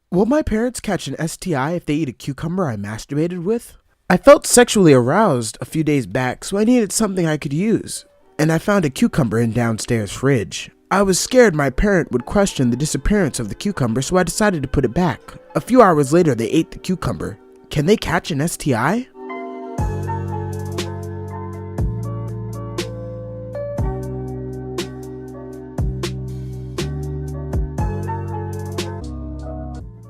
Will my parents catch an STI if they eat a cucumber I masturbated with? I felt sexually aroused a few days back, so I needed something I could use, and I found a cucumber in downstairs fridge. I was scared my parent would question the disappearance of the cucumber, so I decided to put it back. A few hours later, they ate the cucumber. Can they catch an STI?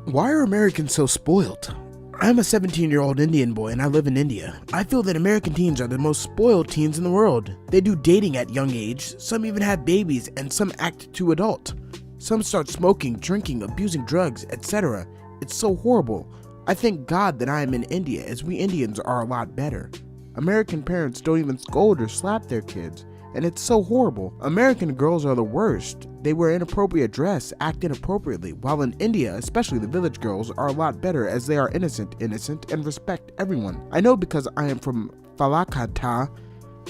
Why are Americans so spoiled? I'm a 17-year-old Indian boy and I live in India. I feel that American teens are the most spoiled teens in the world. They do dating at young age, some even have babies, and some act too adult. Some start smoking, drinking, abusing drugs, etc. It's so horrible. I thank God that I am in India, as we Indians are a lot better. American parents don't even scold or slap their kids, and it's so horrible. American girls are the worst. They wear inappropriate dress, act inappropriately, while in India, especially the village girls, are a lot better as they are innocent, and respect everyone. I know because I am from Falakata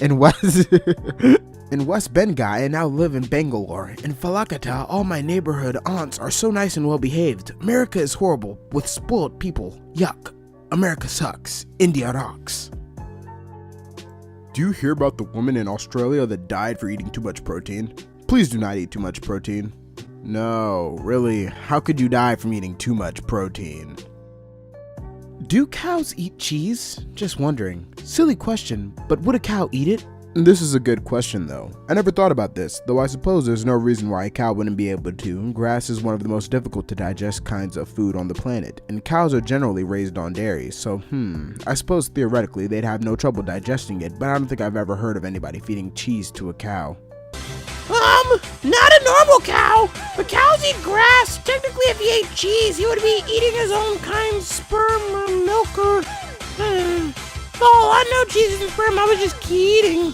in West Bengal and now live in Bangalore. In Falakata, all my neighborhood aunts are so nice and well behaved. America is horrible, with spoiled people. Yuck. America sucks. India rocks. Do you hear about the woman in Australia that died for eating too much protein? Please do not eat too much protein. No, really, how could you die from eating too much protein? Do cows eat cheese? Just wondering. Silly question, but would a cow eat it? This is a good question though. I never thought about this, though I suppose there's no reason why a cow wouldn't be able to. Grass is one of the most difficult to digest kinds of food on the planet, and cows are generally raised on dairy, so I suppose theoretically they'd have no trouble digesting it, but I don't think I've ever heard of anybody feeding cheese to a cow. Not a normal cow, but cows eat grass. Technically, if he ate cheese, he would be eating his own kind sperm or milk or... Oh, I know cheese and sperm, I was just kidding.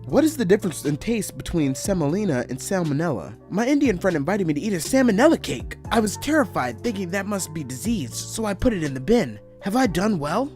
What is the difference in taste between semolina and salmonella? My Indian friend invited me to eat a salmonella cake. I was terrified, thinking that must be disease, so I put it in the bin. Have I done well?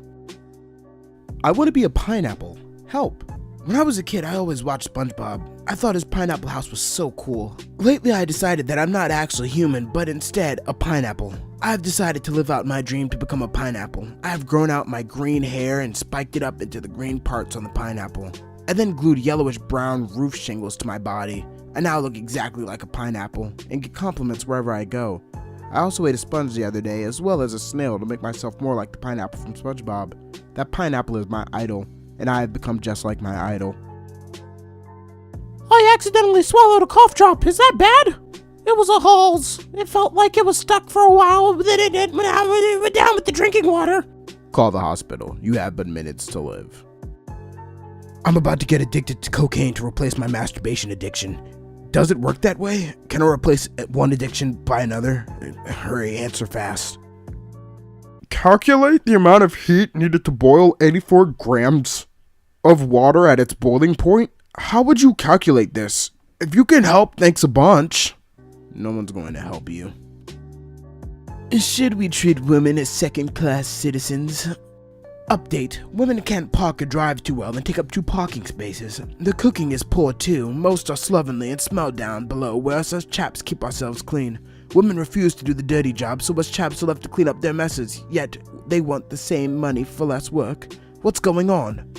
I want to be a pineapple. Help. When I was a kid, I always watched SpongeBob. I thought his pineapple house was so cool. Lately, I decided that I'm not actually human, but instead a pineapple. I've decided to live out my dream to become a pineapple. I have grown out my green hair and spiked it up into the green parts on the pineapple. I then glued yellowish brown roof shingles to my body. I now look exactly like a pineapple and get compliments wherever I go. I also ate a sponge the other day as well as a snail to make myself more like the pineapple from SpongeBob. That pineapple is my idol, and I have become just like my idol. I accidentally swallowed a cough drop. Is that bad? It was a Halls. It felt like it was stuck for a while, but then it went down with the drinking water. Call the hospital. You have but minutes to live. I'm about to get addicted to cocaine to replace my masturbation addiction. Does it work that way? Can I replace one addiction by another? Hurry, answer fast. Calculate the amount of heat needed to boil 84 grams of water at its boiling point? How would you calculate this? If you can help, thanks a bunch. No one's going to help you. Should we treat women as second-class citizens? Update. Women can't park or drive too well and take up 2 parking spaces. The cooking is poor too. Most are slovenly and smell down below, whereas us chaps keep ourselves clean. Women refuse to do the dirty job, so us chaps are left to clean up their messes, yet they want the same money for less work. What's going on?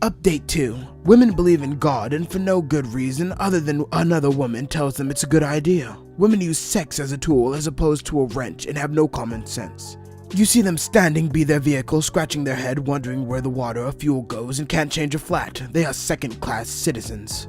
Update 2. Women believe in God, and for no good reason other than another woman tells them it's a good idea. Women use sex as a tool as opposed to a wrench and have no common sense. You see them standing by their vehicle, scratching their head, wondering where the water or fuel goes, and can't change a flat. They are second-class citizens.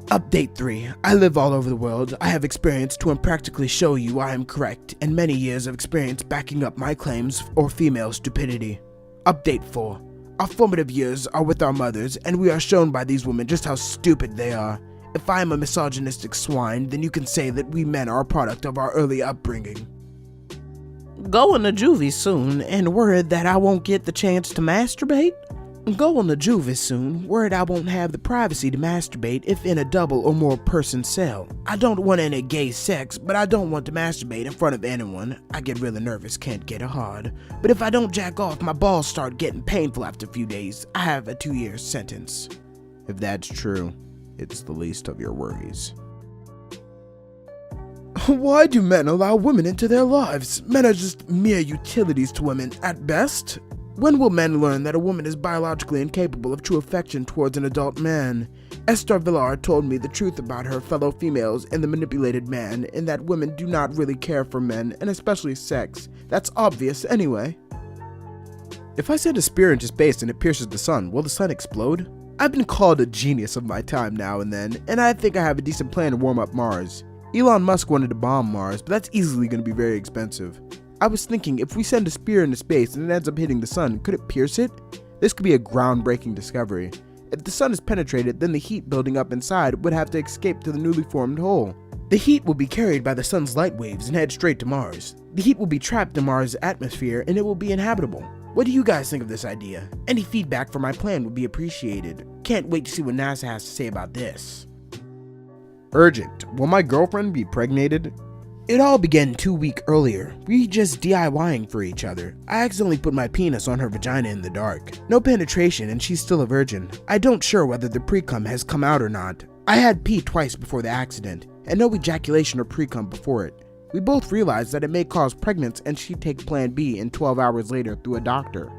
Update 3. I live all over the world. I have experience to practically show you I am correct, and many years of experience backing up my claims or female stupidity. Update 4. Our formative years are with our mothers, and we are shown by these women just how stupid they are. If I am a misogynistic swine, then you can say that we men are a product of our early upbringing. Going to juvie soon, and worried that I won't get the chance to masturbate? Going to juvie soon, worried I won't have the privacy to masturbate if in a double or more person cell. I don't want any gay sex, but I don't want to masturbate in front of anyone. I get really nervous, can't get it hard. But if I don't jack off, my balls start getting painful after a few days. I have a 2-year sentence. If that's true, it's the least of your worries. Why do men allow women into their lives? Men are just mere utilities to women at best. When will men learn that a woman is biologically incapable of true affection towards an adult man? Esther Villar told me the truth about her fellow females and the manipulated man, in that women do not really care for men, and especially sex. That's obvious anyway. If I send a spear into space and it pierces the sun, will the sun explode? I've been called a genius of my time now and then, and I think I have a decent plan to warm up Mars. Elon Musk wanted to bomb Mars, but that's easily going to be very expensive. I was thinking, if we send a spear into space and it ends up hitting the sun, could it pierce it? This could be a groundbreaking discovery. If the sun is penetrated, then the heat building up inside would have to escape to the newly formed hole. The heat will be carried by the sun's light waves and head straight to Mars. The heat will be trapped in Mars' atmosphere and it will be inhabitable. What do you guys think of this idea? Any feedback for my plan would be appreciated. Can't wait to see what NASA has to say about this. Urgent. Will my girlfriend be pregnated? It all began 2 weeks earlier. We just DIYing for each other. I accidentally put my penis on her vagina in the dark. No penetration and she's still a virgin. I don't sure whether the pre-cum has come out or not. I had pee twice before the accident, and no ejaculation or pre-cum before it. We both realized that it may cause pregnancy and she'd take Plan B and 12 hours later through a doctor.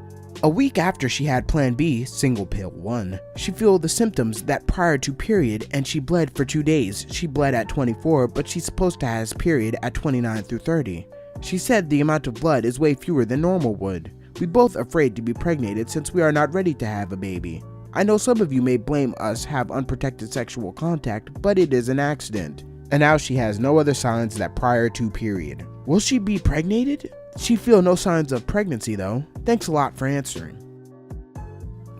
A week after she had Plan B, single pill 1, she felt the symptoms that prior to period and she bled for 2 days. She bled at 24, but she's supposed to have period at 29 through 30. She said the amount of blood is way fewer than normal would. We both afraid to be pregnated since we are not ready to have a baby. I know some of you may blame us have unprotected sexual contact, but it is an accident. And now she has no other signs that prior to period. Will she be pregnated? She feel no signs of pregnancy though. Thanks a lot for answering.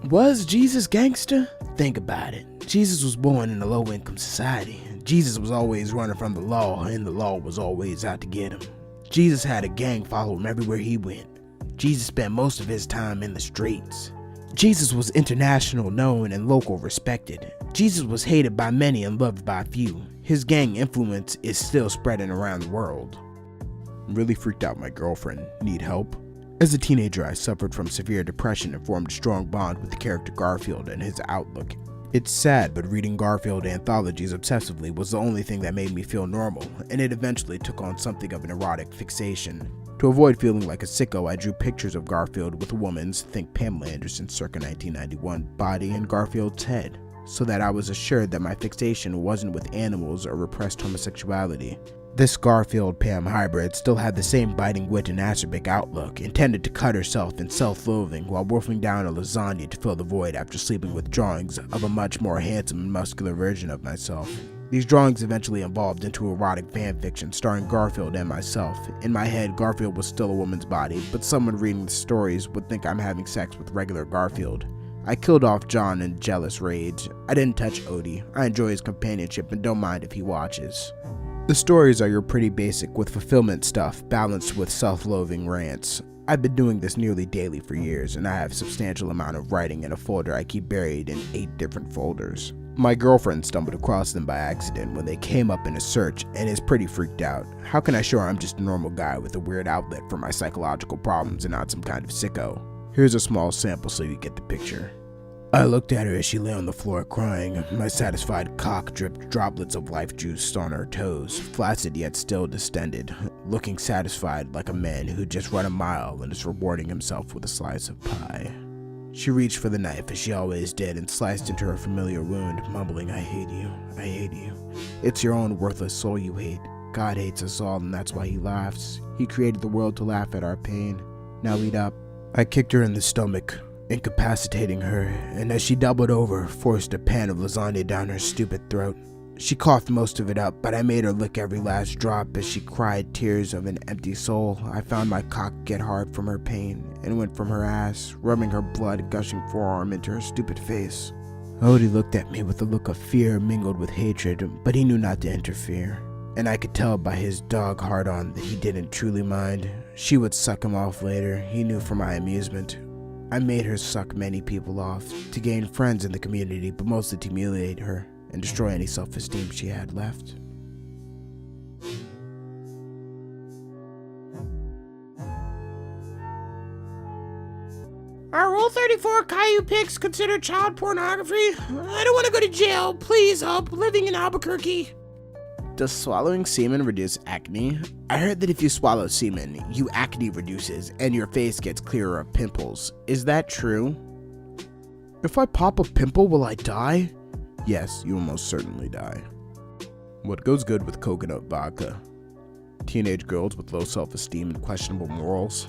Was Jesus gangster? Think about it. Jesus was born in a low-income society. Jesus was always running from the law, and the law was always out to get him. Jesus had a gang follow him everywhere he went. Jesus spent most of his time in the streets. Jesus was international known and local respected. Jesus was hated by many and loved by few. His gang influence is still spreading around the world. Really freaked out my girlfriend. Need help? As a teenager, I suffered from severe depression and formed a strong bond with the character Garfield and his outlook. It's sad, but reading Garfield anthologies obsessively was the only thing that made me feel normal, and it eventually took on something of an erotic fixation. To avoid feeling like a sicko, I drew pictures of Garfield with a woman's, think Pamela Anderson circa 1991, body and Garfield's head, so that I was assured that my fixation wasn't with animals or repressed homosexuality. This Garfield-Pam hybrid still had the same biting wit and acerbic outlook, intended to cut herself in self-loathing while wolfing down a lasagna to fill the void after sleeping with drawings of a much more handsome and muscular version of myself. These drawings eventually evolved into erotic fanfiction starring Garfield and myself. In my head, Garfield was still a woman's body, but someone reading the stories would think I'm having sex with regular Garfield. I killed off John in jealous rage. I didn't touch Odie. I enjoy his companionship and don't mind if he watches. The stories are your pretty basic with fulfillment stuff balanced with self-loathing rants. I've been doing this nearly daily for years, and I have a substantial amount of writing in a folder I keep buried in 8 different folders. My girlfriend stumbled across them by accident when they came up in a search and is pretty freaked out. How can I show her I'm just a normal guy with a weird outlet for my psychological problems and not some kind of sicko? Here's a small sample so you get the picture. I looked at her as she lay on the floor crying. My satisfied cock dripped droplets of life juice on her toes, flaccid yet still distended, looking satisfied like a man who just run a mile and is rewarding himself with a slice of pie. She reached for the knife as she always did and sliced into her familiar wound, mumbling, I hate you, I hate you. It's your own worthless soul you hate. God hates us all and that's why he laughs. He created the world to laugh at our pain. Now eat up. I kicked her in the stomach, incapacitating her, and as she doubled over, forced a pan of lasagna down her stupid throat. She coughed most of it up, but I made her lick every last drop as she cried tears of an empty soul. I found my cock get hard from her pain, and went from her ass, rubbing her blood-gushing forearm into her stupid face. Odie looked at me with a look of fear mingled with hatred, but he knew not to interfere, and I could tell by his dog hard-on that he didn't truly mind. She would suck him off later, he knew for my amusement. I made her suck many people off, to gain friends in the community, but mostly to humiliate her and destroy any self-esteem she had left. Are Rule 34 Caillou pics considered child pornography? I don't want to go to jail. Please help. Living in Albuquerque. Does swallowing semen reduce acne? I heard that if you swallow semen, your acne reduces and your face gets clearer of pimples. Is that true? If I pop a pimple, will I die? Yes, you will most certainly die. What goes good with coconut vodka? Teenage girls with low self-esteem and questionable morals.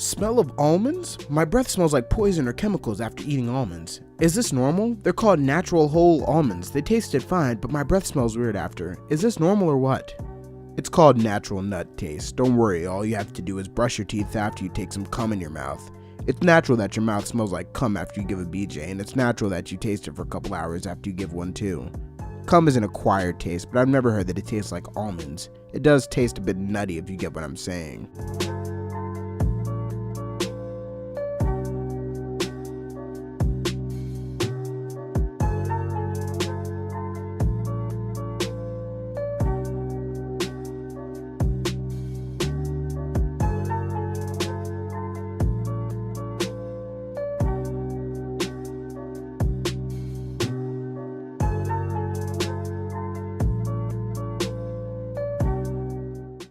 Smell of almonds? My breath smells like poison or chemicals after eating almonds. Is this normal? They're called natural whole almonds. They tasted fine, but my breath smells weird after. Is this normal or what? It's called natural nut taste. Don't worry, all you have to do is brush your teeth after you take some cum in your mouth. It's natural that your mouth smells like cum after you give a BJ, and it's natural that you taste it for a couple hours after you give one too. Cum is an acquired taste, but I've never heard that it tastes like almonds. It does taste a bit nutty if you get what I'm saying.